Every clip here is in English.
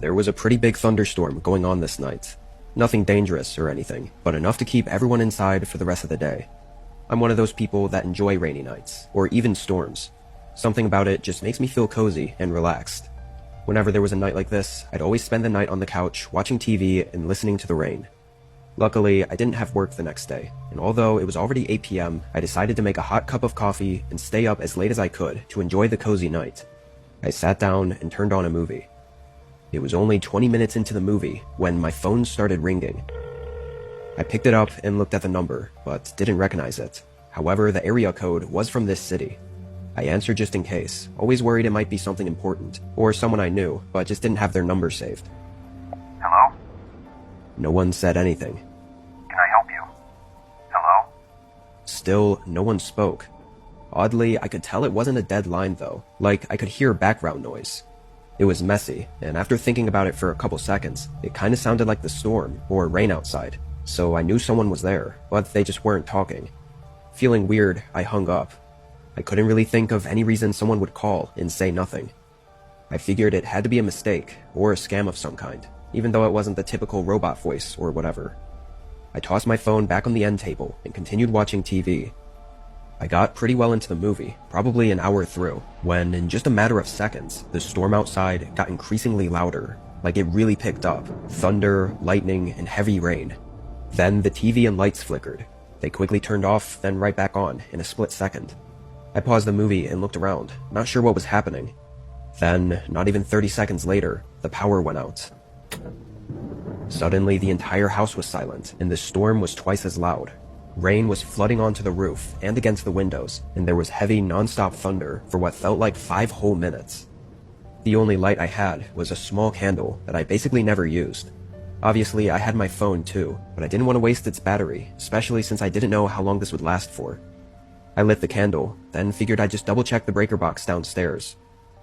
There was a pretty big thunderstorm going on this night. Nothing dangerous or anything, but enough to keep everyone inside for the rest of the day. I'm one of those people that enjoy rainy nights, or even storms. Something about it just makes me feel cozy and relaxed. Whenever there was a night like this, I'd always spend the night on the couch watching TV and listening to the rain. Luckily, I didn't have work the next day, and although it was already 8 p.m., I decided to make a hot cup of coffee and stay up as late as I could to enjoy the cozy night. I sat down and turned on a movie. It was only 20 minutes into the movie when my phone started ringing. I picked it up and looked at the number, but didn't recognize it. However, the area code was from this city. I answered just in case, always worried it might be something important, or someone I knew, but just didn't have their number saved. Hello? No one said anything. Can I help you? Hello? Still, no one spoke. Oddly, I could tell it wasn't a dead line though, like I could hear background noise. It was messy, and after thinking about it for a couple seconds, it kinda sounded like the storm or rain outside, so I knew someone was there, but they just weren't talking. Feeling weird, I hung up. I couldn't really think of any reason someone would call and say nothing. I figured it had to be a mistake, or a scam of some kind, even though it wasn't the typical robot voice or whatever. I tossed my phone back on the end table and continued watching TV. I got pretty well into the movie, probably an hour through, when in just a matter of seconds, the storm outside got increasingly louder, like it really picked up. Thunder, lightning, and heavy rain. Then the TV and lights flickered. They quickly turned off, then right back on in a split second. I paused the movie and looked around, not sure what was happening. Then, not even 30 seconds later, the power went out. Suddenly, the entire house was silent, and the storm was twice as loud. Rain was flooding onto the roof and against the windows, and there was heavy non-stop thunder for what felt like 5 whole minutes. The only light I had was a small candle that I basically never used. Obviously, I had my phone too, but I didn't want to waste its battery, especially since I didn't know how long this would last for. I lit the candle, then figured I'd just double-check the breaker box downstairs.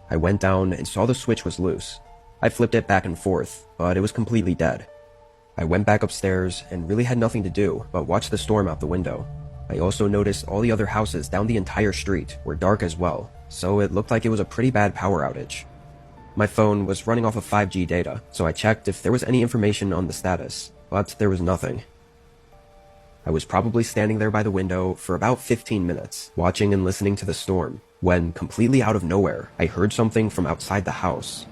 I went down and saw the switch was loose. I flipped it back and forth, but it was completely dead. I went back upstairs and really had nothing to do but watch the storm out the window. I also noticed all the other houses down the entire street were dark as well, so it looked like it was a pretty bad power outage. My phone was running off of 5G data, so I checked if there was any information on the status, but there was nothing. I was probably standing there by the window for about 15 minutes, watching and listening to the storm, when, completely out of nowhere, I heard something from outside the house.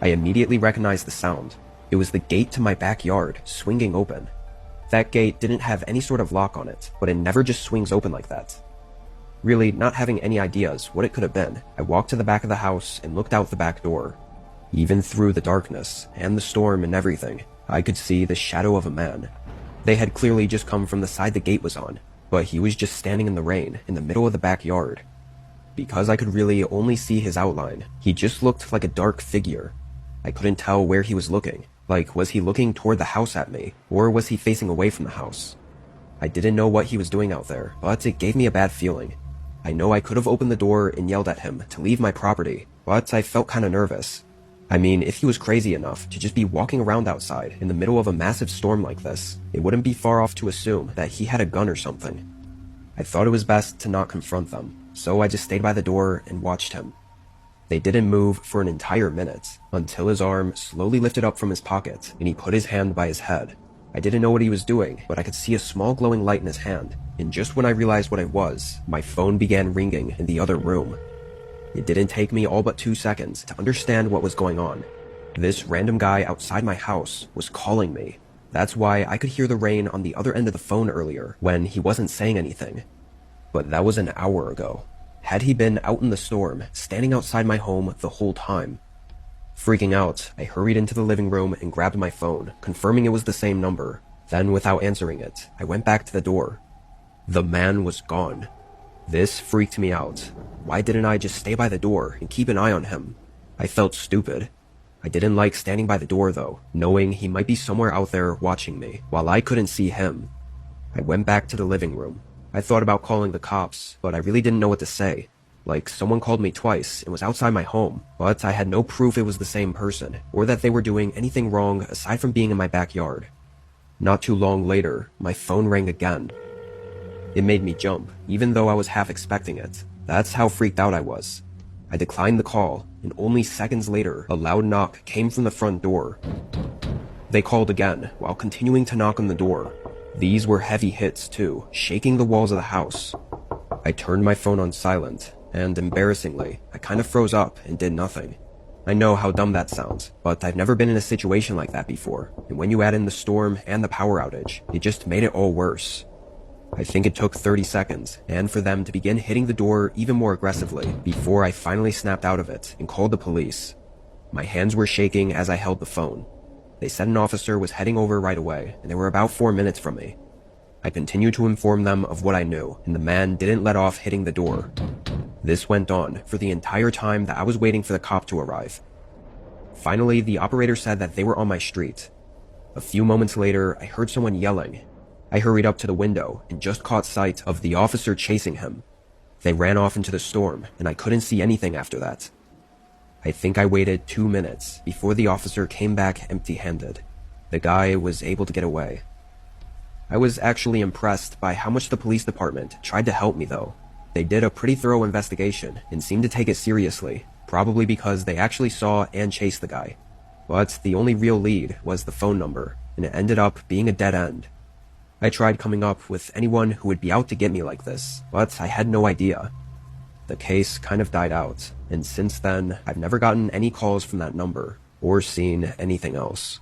I immediately recognized the sound. It was the gate to my backyard, swinging open. That gate didn't have any sort of lock on it, but it never just swings open like that. Really, not having any ideas what it could have been, I walked to the back of the house and looked out the back door. Even through the darkness, and the storm and everything, I could see the shadow of a man. They had clearly just come from the side the gate was on, but he was just standing in the rain, in the middle of the backyard. Because I could really only see his outline, he just looked like a dark figure. I couldn't tell where he was looking. Like, was he looking toward the house at me, or was he facing away from the house? I didn't know what he was doing out there, but it gave me a bad feeling. I know I could have opened the door and yelled at him to leave my property, but I felt kinda nervous. I mean, if he was crazy enough to just be walking around outside in the middle of a massive storm like this, it wouldn't be far off to assume that he had a gun or something. I thought it was best to not confront them, so I just stayed by the door and watched him. They didn't move for an entire minute, until his arm slowly lifted up from his pocket and he put his hand by his head. I didn't know what he was doing, but I could see a small glowing light in his hand, and just when I realized what it was, my phone began ringing in the other room. It didn't take me all but 2 seconds to understand what was going on. This random guy outside my house was calling me. That's why I could hear the rain on the other end of the phone earlier, when he wasn't saying anything. But that was an hour ago. Had he been out in the storm, standing outside my home the whole time? Freaking out, I hurried into the living room and grabbed my phone, confirming it was the same number. Then, without answering it, I went back to the door. The man was gone. This freaked me out. Why didn't I just stay by the door and keep an eye on him? I felt stupid. I didn't like standing by the door though, knowing he might be somewhere out there watching me, while I couldn't see him. I went back to the living room. I thought about calling the cops, but I really didn't know what to say. Like, someone called me twice and was outside my home, but I had no proof it was the same person, or that they were doing anything wrong aside from being in my backyard. Not too long later, my phone rang again. It made me jump, even though I was half expecting it. That's how freaked out I was. I declined the call and only seconds later, a loud knock came from the front door. They called again, while continuing to knock on the door. These were heavy hits too, shaking the walls of the house. I turned my phone on silent, and embarrassingly, I kind of froze up and did nothing. I know how dumb that sounds, but I've never been in a situation like that before, and when you add in the storm and the power outage, it just made it all worse. I think it took 30 seconds, and for them to begin hitting the door even more aggressively, before I finally snapped out of it and called the police. My hands were shaking as I held the phone. They said an officer was heading over right away, and they were about 4 minutes from me. I continued to inform them of what I knew, and the man didn't let off hitting the door. This went on for the entire time that I was waiting for the cop to arrive. Finally, the operator said that they were on my street. A few moments later, I heard someone yelling. I hurried up to the window and just caught sight of the officer chasing him. They ran off into the storm, and I couldn't see anything after that. I think I waited 2 minutes before the officer came back empty-handed. The guy was able to get away. I was actually impressed by how much the police department tried to help me though. They did a pretty thorough investigation and seemed to take it seriously, probably because they actually saw and chased the guy. But the only real lead was the phone number, and it ended up being a dead end. I tried coming up with anyone who would be out to get me like this, but I had no idea. The case kind of died out, and since then, I've never gotten any calls from that number, or seen anything else.